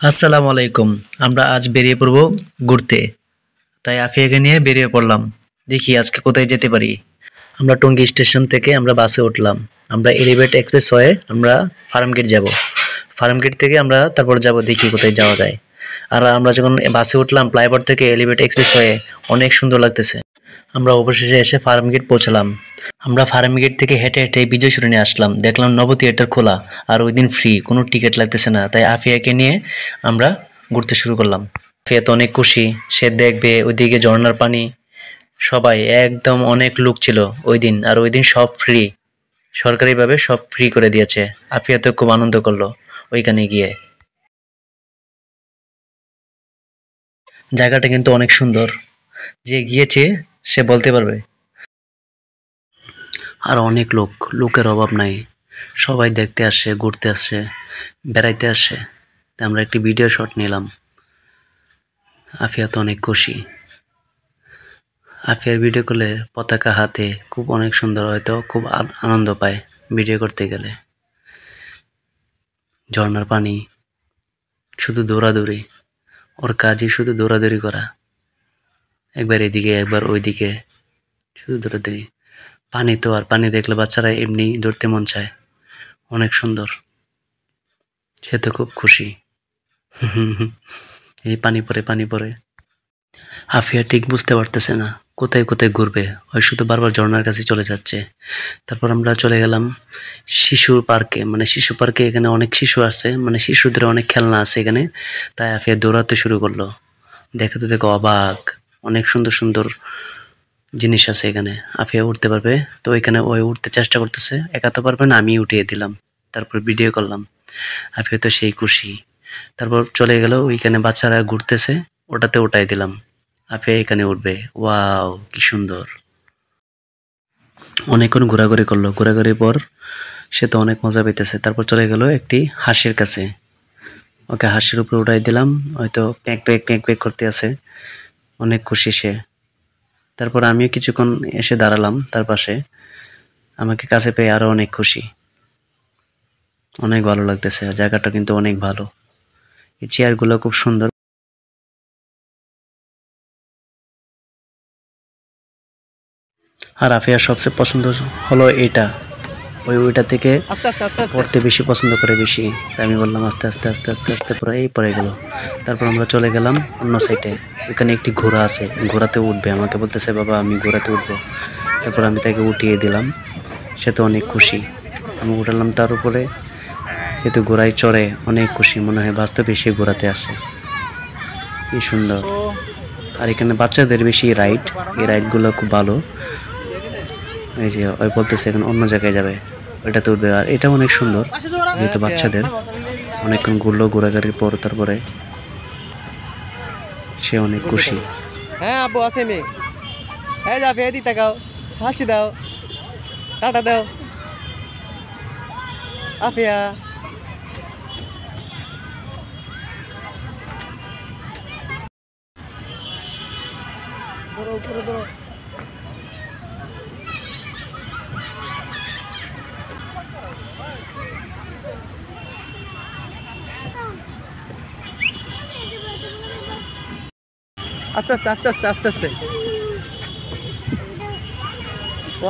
আসসালামু আলাইকুম। আমরা আজ বেরিয়ে পড়ব ঘুরতে। তাই আফিয়াকে নিয়ে বেরিয়ে পড়লাম। দেখি আজকে কোথায় যেতে পারি। আমরা টঙ্গী স্টেশন থেকে আমরা বাসে উঠলাম। আমরা এলিভেট এক্সপ্রেস হয়ে আমরা ফার্মগেট যাব। ফার্মগেট থেকে আমরা তারপর যাব দেখি কোথায় যাওয়া যায়। আর আমরা যখন বাসে উঠলাম ফ্লাইওভার থেকে এলিভেট এক্সপ্রেস হয়ে অনেক সুন্দর লাগতেছে। আমরা অবশেষে এসে ফার্মগেট পৌঁছালাম। আমরা ফার্মগেট থেকে হেঁটে হেঁটে বিজয় সরণি আসলাম। দেখলাম নব থিয়েটার খোলা আর ওই দিন ফ্রি, কোনো টিকিট লাগতেছে না। তাই আফিয়াকে নিয়ে আমরা ঘুরতে শুরু করলাম। আফিয়া তো অনেক খুশি, সে দেখবে ওইদিকে ঝর্ণার পানি। সবাই একদম অনেক লোক ছিল ওই দিন, আর ওই দিন সব ফ্রি, সরকারিভাবে সব ফ্রি করে দিয়েছে। আফিয়া তো খুব আনন্দ করলো ওইখানে গিয়ে। জায়গাটা কিন্তু অনেক সুন্দর, যে গিয়েছে সে বলতে পারবে। আর অনেক লোকের অভাব নাই, সবাই দেখতে আসে, ঘুরতে আসে, বেড়াইতে আসে। তাই আমরা একটি ভিডিও শট নিলাম। আফিয়া তো অনেক খুশি। আফিয়ার ভিডিও করলে পতাকা হাতে খুব অনেক সুন্দর, হয়তো খুব আনন্দ পায় ভিডিও করতে গেলে। ঝর্ণার পানি, শুধু দৌড়াদৌড়ি, ওর কাজই শুধু দৌড়াদৌড়ি করা, একবার এদিকে একবার ওইদিকে, শুধু দৌড়াদৌড়ি। পানি তো, আর পানি দেখলে বাচ্চারা এমনি দৌড়তে মন চায়, অনেক সুন্দর। সে তো খুব খুশি। এই পানি পড়ে পানি পড়ে। আফিয়া ঠিক বুঝতে পারতেছে না কোথায় কোথায় ঘুরবে, ওই শুধু বারবার ঝর্ণার কাছে চলে যাচ্ছে। তারপর আমরা চলে গেলাম শিশুর পার্কে। মানে শিশু পার্কে এখানে অনেক শিশু আছে, মানে শিশুদের অনেক খেলনা আছে এখানে। তাই আফিয়া দৌড়াতে শুরু করলো। দেখে তো দেখো অবাক, অনেক সুন্দর সুন্দর জিনিস আছে এখানে। আফিয়া উঠতে পারবে, তো এখানে ওই উঠতে চেষ্টা করতেছে, একা তো পারবে না, আমি উঠিয়ে দিলাম। তারপর ভিডিও করলাম। আফিয়া তো সেই খুশি। তারপর চলে গেল ওইখানে বাচ্চারা ঘুরতেছে, ওটাতে উঠাই দিলাম। আফিয়া এখানে উঠবে। ওয়াও কি সুন্দর। অনেকক্ষণ ঘোরাঘুরি করলো, ঘোরাঘুরির পর সে তো অনেক মজা পেতেছে। তারপর চলে গেল একটি হাঁসের কাছে, ওকে হাঁসের উপরে উঠাই দিলাম। হয়তো প্যাক প্যাক প্যাক প্যাক করতে আছে, অনেক খুশি সে। তারপর আমিও কিছুক্ষণ এসে দাঁড়ালাম তার পাশে, আমাকে কাছে পেয়ে আরো অনেক খুশি, অনেক ভালো লাগতেছে। জায়গাটা কিন্তু অনেক ভালো, এই চেয়ারগুলো খুব সুন্দর। আর আফিয়ার সবচেয়ে পছন্দ হলো এটা, ওইটা থেকে আস্তে আস্তে আস্তে আস্তে পড়তে বেশি পছন্দ করে বেশি। তাই আমি বললাম আস্তে আস্তে আস্তে আস্তে আস্তে, পরে এই পড়ে গেল। তারপর আমরা চলে গেলাম অন্য সাইডে। ওইখানে একটি ঘোড়া আছে, ঘোড়াতে উঠবে, আমাকে বলতেছে বাবা আমি ঘোড়াতে উঠবো। তারপর আমি তাকে উঠিয়ে দিলাম, সে তো অনেক খুশি। আমি উঠালাম তার উপরে, সে তো ঘোড়ায় চড়ে অনেক খুশি, মনে হয় বাস্তবে সে ঘোড়াতে আসে। কি সুন্দর। আর এখানে বাচ্চাদের বেশি রাইড, এই রাইডগুলো খুব ভালো। এই যে ওই বলতেছে এখন অন্য জায়গায় যাবে, ওইটাতে উঠবে। আর এটা অনেক সুন্দর, যেহেতু বাচ্চাদের। অনেকক্ষণ ঘুরলো, ঘোরাঘুরির পর তারপরে সে অনেক খুশি। হ্যাঁ আব্বু আছে মেয়ে। হ্যাঁ যাবে এদিক তাকাও, হাসি দাও, টাটা দাও। আফিয়া ধরো উপরে ধরো। আস্তে আস্তে আস্তে আস্তে আস্তে আস্তে।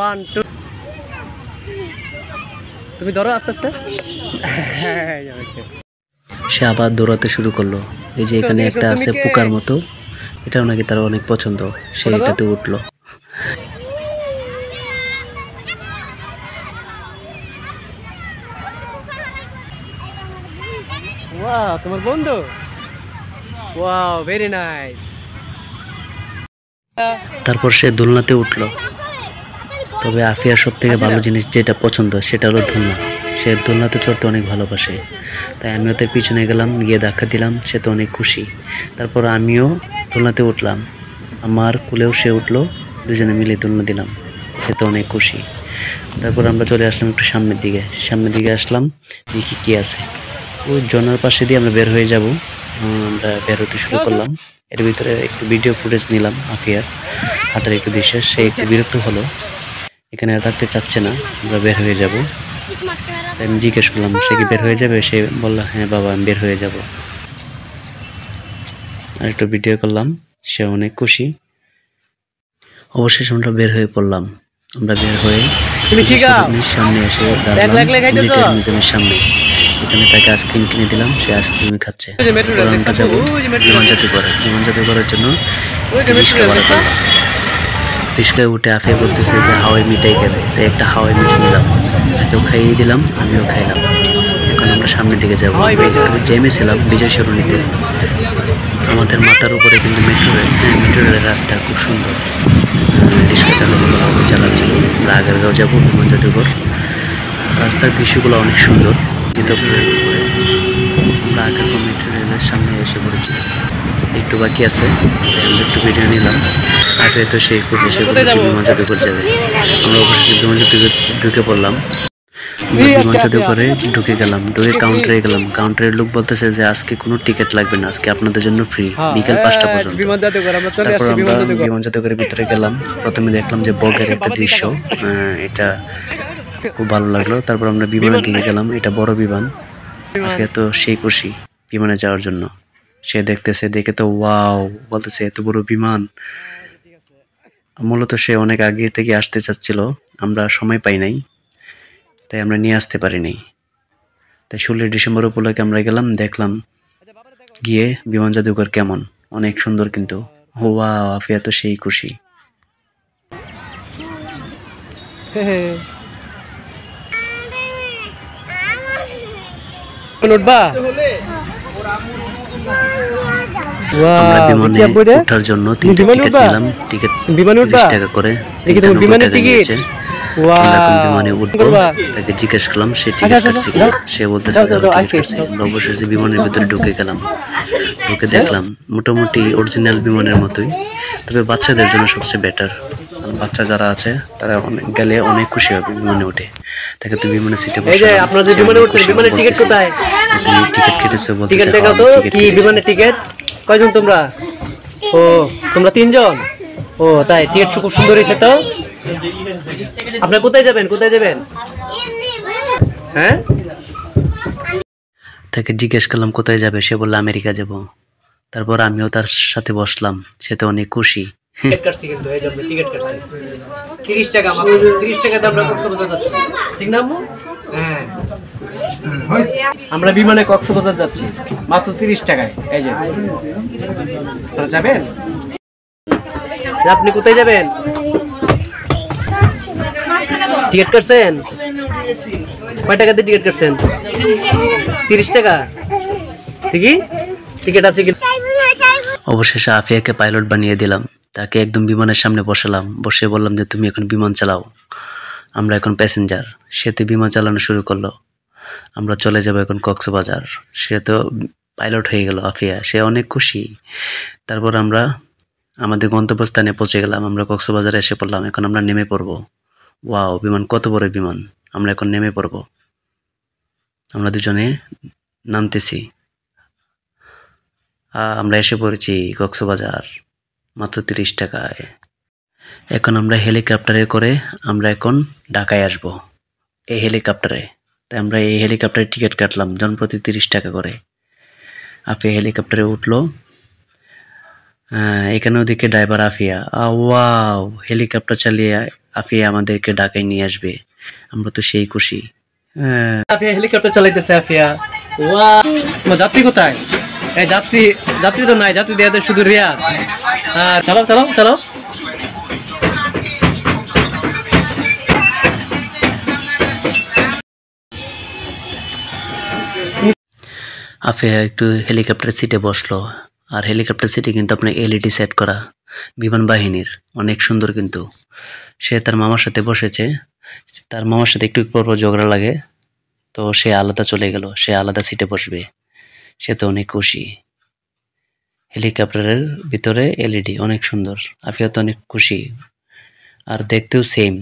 1 2 তুমি ধরো আস্তে আস্তে। হ্যাঁ সে আবার দৌড়াতে শুরু করলো। এই যে এখানে একটা আছে পোকার মতো, এটাও নাকি তার অনেক পছন্দ, সে এটাতে উঠলো। ওয়াও তোমার বন্ধু। Wow very nice. তারপর সে দোলনাতে উঠলো। তবে আফিয়ার সব থেকে ভালো জিনিস যেটা পছন্দ সেটা হলো দোলনা। সে দোলনাতে চড়তে অনেক ভালোবাসে। তাই আমিও তার পিছনে গেলাম, গিয়ে ধাক্কা দিলাম, সে তো অনেক খুশি। তারপর আমিও দোলনাতে উঠলাম, আমার কোলেও সে উঠলো, দুজনে মিলে দোলনা দিলাম, সে তো অনেক খুশি। তারপর আমরা চলে আসলাম একটু সামনের দিকে আসলাম, দেখি কি আছে। ওই ঝর্ণার পাশে দিয়ে আমরা বের হয়ে যাব। আমরা বের হতে শুরু করলাম। এর ভিতরে একটু ভিডিও ফুটেজ নিলাম আফিয়ার হাঁটার একটু দৃশ্যে। সে একটু বিরক্ত হলো, এখানে আর থাকতে চাচ্ছে না, আমরা বের হয়ে যাব। তাই আমি জিজ্ঞেস করলাম সে কি বের হয়ে যাবে, সে বলল হ্যাঁ বাবা আমি বের হয়ে যাব। আর একটু ভিডিও করলাম, সে অনেক খুশি। অবশেষে আমরা বের হয়ে পড়লাম। আমরা বের হয়ে তুমি কি গাও শোরুমের সামনে এসে এক দাঁড়ালাম, লাখ লে খাইতেছো ইউনাইটেড মিউজিয়ামের সামনে। এখানে তাকে আইসক্রিম কিনে দিলাম, সে আইসক্রিম খাচ্ছে। ওই যে মেট্রো রেল এবার দেখছ আমরা যাবো ওই যে মেট্রো বিমান রেল জাদুঘরে। বিমান জাদুঘরের জন্য ওই যে মেট্রো রিক্সা রেল ভাড়া দেখছ করলাম। রিক্সায় উঠে আফিয়া বলতেছে যে হাওয়াই মিঠাই খাবে, তাই একটা হাওয়াই মিঠাই নিলাম, তাকেও খাইয়ে দিলাম, আমিও খাইলাম। এখন আমরা সামনের দিকে যাবো। হাওয়াই আমরা মিঠাই। একটু জ্যামে ছিলাম বিজয় সরণিতে। আমাদের মাথার উপরে কিন্তু মেট্রো রেল, মেট্রো রেলের রাস্তা খুব সুন্দর। রিক্সা চালকগুলো চালাচ্ছিল। আমরা আগারগাঁও যাবো, বিমান জাদুঘর। রাস্তার দৃশ্যগুলো অনেক সুন্দর। জিতপুরের উপরে আমরা আগারগাঁও মেট্রো রেলের সামনে এসে পড়েছি। একটু বাকি আছে, তাই আমরা একটু ভিডিও নিলাম। আগে তো সেই খুশি, সে কোথায় বলেছে যাবো বিমান জাদুঘর যাবে। আমরা অবশ্যই বিমান জাদুঘর ঢুকে পড়লাম। আমরা বিমান জাদুঘরে ঢুকে গেলাম, ঢুকে কাউন্টারে গেলাম। কাউন্টারের লোক বলতেছে যে আজকে কোনো টিকিট লাগবে না, আজকে আপনাদের জন্য ফ্রি, বিকেল 5টা পর্যন্ত। বিমান জাদুঘর আমরা চলে তারপর আসছি আমরা বিমান জাদুঘর বিমান জাদুঘরের ভিতরে গেলাম। প্রথমে দেখলাম যে বগের একটা দৃশ্য, এটা খুব ভালো লাগলো। তারপর আমরা বিমানের দিকে গেলাম, এটা বড় বিমান। আজকে তো সেই খুশি বিমানে যাওয়ার জন্য। সে দেখতেছে, দেখে তো ওয়াও বলতেছে, এত বড় বিমান। মূলত সে অনেক আগে থেকে আসতে চাচ্ছিল, আমরা সময় পাই নাই, তাই আমরা নিয়ে আসতে পারিনি। তাই 16 ডিসেম্বর উপলক্ষে আমরা গেলাম, দেখলাম গিয়ে বিমান জাদুঘর কেমন, অনেক সুন্দর কিন্তু। ওয়াও, আফিয়া তো সেই খুশি। উঠবা আমরা ওয়াও বিমানে কি বইরে ওঠার জন্য তুমি 3টা বিমানে টিকিট উঠবা নিলাম। টিকিট বিমানে 30 উঠবা টাকা করে, দেখি 3টা তোমার 90 বিমানের টাকা টিকিট নিয়েছে। আমরা এখন বিমানে ওয়াও উঠবো। করবা তাকে জিজ্ঞেস করলাম সে আচ্ছা টিকিট আচ্ছা কাটছে যাও কিনা। সে বলতেছে যাও যে যাও যাও টিকিট আইসে কাটছে। আমরা অবশেষে বিমানের ভিতরে ঢুকে গেলাম। ঢুকে দেখলাম মোটামুটি অরিজিনাল বিমানের মতোই, তবে বাচ্চাদের জন্য সবচেয়ে বেটার। বাচ্চা যারা আছে তারা গেলে অনেক খুশি হবে বিমানে উঠে। তাকে তো বিমানের সিটে এই যে বসালাম। আপনারা যে সে বিমানে অনেক উঠছেন খুশি, বিমানের টিকিট বলতেছে কোথায় যে তুমি টিকিট কেটেছো, বলতেছে টিকিট হ্যাঁ দেখাও আমি তো টিকিট কি কেটেছি। বিমানের টিকিট কয়জন তোমরা ও তোমরা 3জন ও তাই টিকিট খুব সুন্দর হয়েছে তো আপনারা কোথায় যাবেন কোথায় যাবেন হ্যাঁ তাকে জিজ্ঞেস করলাম কোথায় যাবে, সে বললো আমেরিকা যাব। তারপর আমিও তার সাথে বসলাম, সে তো অনেক খুশি। টিকিট কাটছি কিন্তু এই যে আমরা টিকিট কাটছি 30 টাকা মাত্র 30 টাকাতে আমরা কক্সবাজার যাচ্ছি ঠিক না আম্মু হ্যাঁ আমরা বিমানে কক্সবাজার যাচ্ছি মাত্র 30 টাকায় এই যে আপনারা যাবেন আপনি কোথায় যাবেন টিকিট কাটছেন কয় টাকা দিয়ে টিকিট কাটছেন 30 টাকা ঠিকই টিকিট আছে কি অবশেষে আফিয়াকে পাইলট বানিয়ে দিলাম। তাকে একদম বিমানের সামনে বসালাম, বসে বললাম যে তুমি এখন বিমান চালাও, আমরা এখন প্যাসেঞ্জার। সে তো বিমান চালানো শুরু করলো। আমরা চলে যাব এখন কক্সবাজার। সে তো পাইলট হয়ে গেল আফিয়া, সে অনেক খুশি। তারপর আমরা আমাদের গন্তব্যস্থানে পৌঁছে গেলাম। আমরা কক্সবাজারে এসে পড়লাম, এখন আমরা নেমে পড়বো। ওয়াও, বিমান কত বড় বিমান! আমরা এখন নেমে পড়বো। আমরা দুজনে নামতেছি। আমরা এসে পড়েছি কক্সবাজার মাত্র 30 টাকায়। এখন আমরা হেলিকপ্টারে করে আমরা এখন ঢাকায় আসব এই হেলিকপ্টারে। তাই আমরা এই হেলিকপ্টারের টিকিট কাটলাম জনপ্রতি 30 টাকা করে। আফিয়া হেলিকপ্টারে উঠলো। এখানে ওদিকে ড্রাইভার আফিয়া। ওয়াও, হেলিকপ্টার চালিয়ে আফিয়া আমাদেরকে ঢাকায় নিয়ে আসবে। আমরা তো সেই খুশি। আফিয়া হেলিকপ্টার চালাইতেছে আফিয়া ওয়া তোমার যাত্রী কোথায় এই যাত্রী যাত্রী তো নাই যাত্রী দেয়াতে শুধু রিয়াদ আর চালাও চালাও চালাও আফিয়া একটু হেলিকপ্টারের সিটে বসলো। আর হেলিকপ্টার সিটে কিন্তু আপনার এলইডি সেট করা, বিমান বাহিনীর, অনেক সুন্দর কিন্তু। সে তার মামার সাথে বসেছে। তার মামার সাথে একটু পর পর ঝগড়া লাগে, তো সে আলাদা চলে গেল, সে আলাদা সিটে বসবে। সে তো অনেক খুশি। হেলিকপ্টারের ভিতরে এলইডি অনেক সুন্দর। আফিয়া তো অনেক খুশি। আর দেখতেও সেম,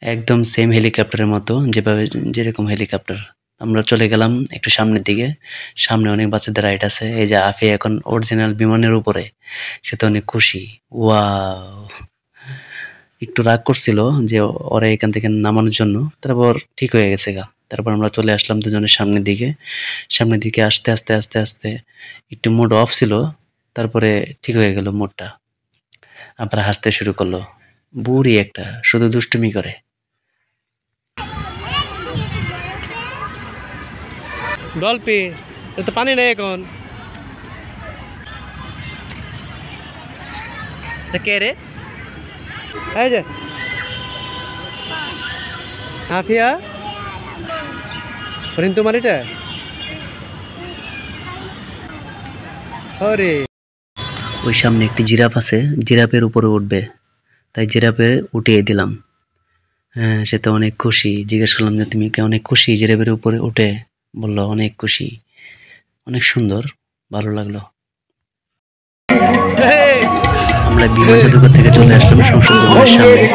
একদম সেম হেলিকপ্টারের মতো, যেভাবে যেরকম হেলিকপ্টার। আমরা চলে গেলাম একটু সামনের দিকে। সামনে অনেক বাচ্চাদের রাইড আছে। এই যে আফিয়া এখন অরিজিনাল বিমানের উপরে, সে তো অনেক খুশি। ওয়াও, একটু রাগ করছিল যে ওরা এখান থেকে নামানোর জন্য, তারপর ঠিক হয়ে গেছে গা। তারপর আমরা চলে আসলাম দুজনের সামনের দিকে। সামনের দিকে আস্তে আস্তে আস্তে আস্তে একটু মুড অফ ছিল, তারপরে ঠিক হয়ে গেল মুডটা, আবার হাসতে শুরু করলো। বুড়ি একটা, শুধু দুষ্টুমি করে। ডলফিন তো পানি নেই এখন। কে রে? এই যে আফিয়া, রিন্তু মারিটা ওরে। ওই সামনে একটি জিরাফ আছে, জিরাফের উপরে উঠবে, তাই জিরাফে উঠিয়ে দিলাম। হ্যাঁ, সে তো অনেক খুশি। জিজ্ঞেস করলাম যে তুমি কি অনেক খুশি জিরাফের উপরে উঠে? বললো অনেক খুশি, অনেক সুন্দর, ভালো লাগলো। আমরা বিমান জাদুঘর থেকে চলে আসলাম সংসদ ভবনের সামনে।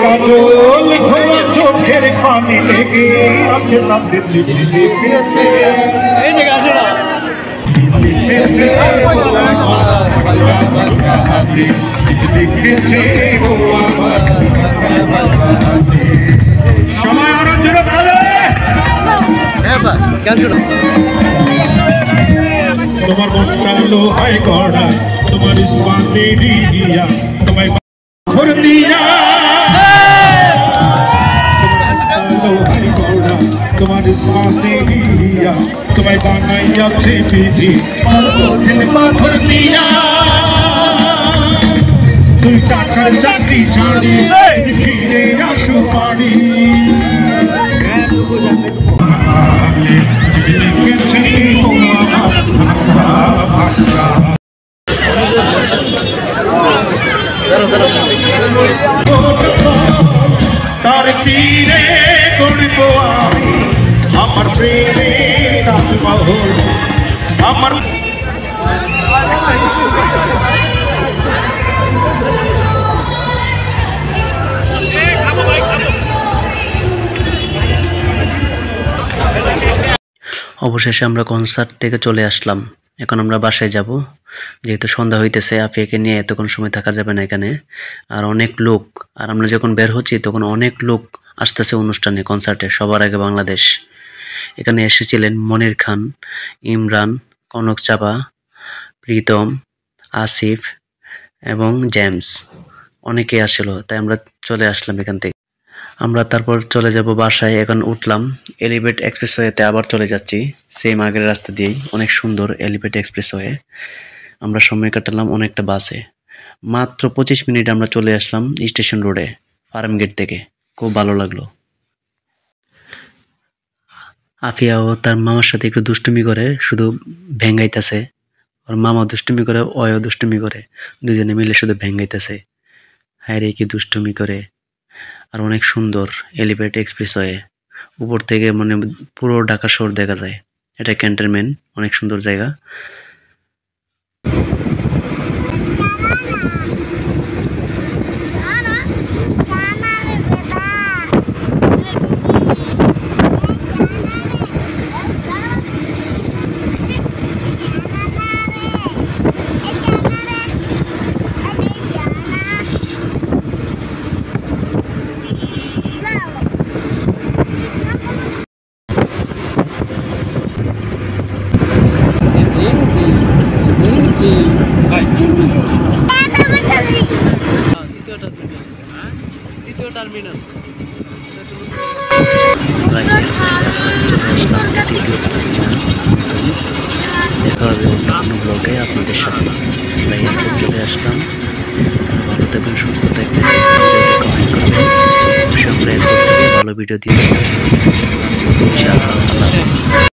তোমার মনটা লোহায় গড়া, তোমার ইসমানে দিয়া, তোমায় পাথর দিয়া, লোহায় গড়া, তোমার ইসমানে দিয়া, তোমায় বানাইয়াছে বিধি, পাথর দিয়া। তুই টাকার চাকরি ছাড়ি ফিরে আসো বাড়ি। তার তীরে করব আমি আমার প্রেমে তাজমহল, আমার অবশেষে আমরা কনসার্ট থেকে চলে আসলাম। এখন আমরা বাসায় যাব, যেহেতু সন্ধ্যা হইতেছে। আফিয়াকে নিয়ে এতক্ষণ সময় থাকা যাবে না এখানে, আর অনেক লোক। আর আমরা যখন বের হচ্ছি তখন অনেক লোক আসতেছে অনুষ্ঠানে, কনসার্টে। সবার আগে বাংলাদেশ। এখানে এসেছিলেন মনির খান, ইমরান, কনক চাপা, প্রীতম, আসিফ এবং জেমস। অনেকেই আসছিল, তাই আমরা চলে আসলাম এখান থেকে। আমরা তারপর চলে যাব বাসায়। এখন উঠলাম এলিভেট এক্সপ্রেসওয়েতে, আবার চলে যাচ্ছি সেম আগের রাস্তা দিয়েই। অনেক সুন্দর এলিভেট এক্সপ্রেসওয়ে। আমরা সময় কাটালাম অনেকটা বাসে। মাত্র 25 মিনিট আমরা চলে আসলাম স্টেশন রোডে, ফার্ম গেট থেকে। খুব ভালো লাগলো। আফিয়াও তার মামার সাথে একটু দুষ্টুমি করে, শুধু ভেঙ্গাইতেছে। ওর মামা দুষ্টুমি করে, ওয়ও দুষ্টুমি করে, দুজনে মিলে শুধু ভেঙ্গাইতেছে। হ্যাঁ রে, কি দুষ্টুমি করে। আর অনেক সুন্দর এলিভেট এক্সপ্রেসওয়ে। উপর থেকে মানে পুরো ঢাকা শহর দেখা যায়। এটা ক্যান্টনমেন্ট, অনেক সুন্দর জায়গা। দ্বিতীয় টার্মিনাল। দেখা হবে অন্য কোনো ব্লগে আপনাদের সাথে। আমরা এরপর চলে আসলাম। ভালো থাকবেন, সুস্থ থাকবেন, কমেন্ট করবেন। অবশ্যই আমরা এরপর থেকে ভালো ভিডিও দিয়ে ইনশাআল্লাহ। আল্লাহ হাফেজ।